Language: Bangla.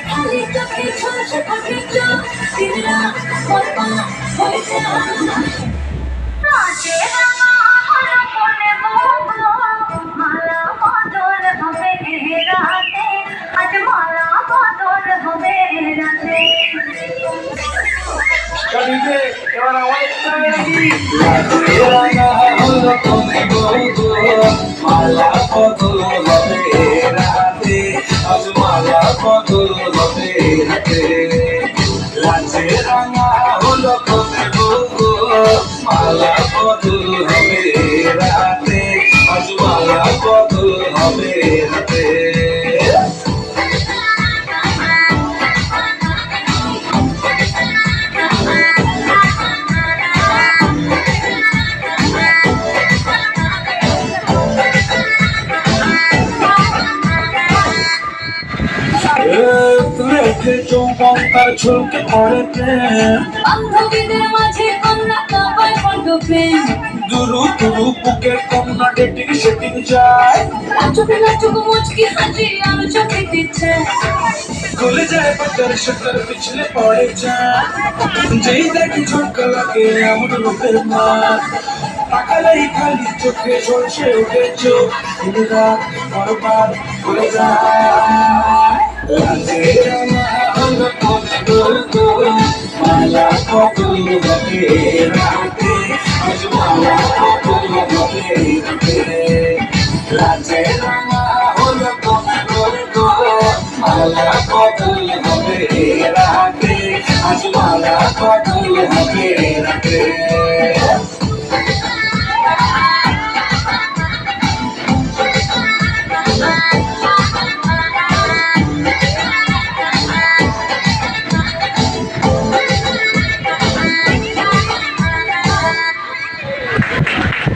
খালি চোখে ঝলসে থাকে চোখ দিনরা বলবা হয়ে যায় রাতে রাঙা হলো মনে বলবো মালা বদল হবে রাতে আজ মালা বদল হবে রাতে কালিতে এবার আওয়াজ করে নাকি রাতে রাঙা হলো মনে বলবো মালা বদল হবে রাতে আজ মালা বদল হবে রাতে রাতে রাঙা হলো মনে বলবো মালা বদল হবে রাতে আজ মালা বদল হবে রাতে যৌবন তার ঝলকে পড়ে প্রেম বান্ধবীদের মাঝে কন্যা কাবায় বন্ধ প্রেম দুরু দুরু বুকের কন্যা ডেটিং সেটিং যায় চোখে না চোখ মুচকি হাসি আলো চোখে দিচ্ছে খুলে যায় পাতার সাতার পিছলে পড়ে যায় যেই দেখি ঝটকা লাগে এমন রূপের মা তাকালেই খালি চোখে ঝলসে উঠে চোখ রাত বারবার করে যায় রাতে রাঙা হলো মনে বলবো মালা বদল হবে রাতে আজ মালা বদল হবে রাতে রাতে রাঙা হলো মনে বলবো মালা বদল হবে রাতে আজ মালা বদল হবে রাতে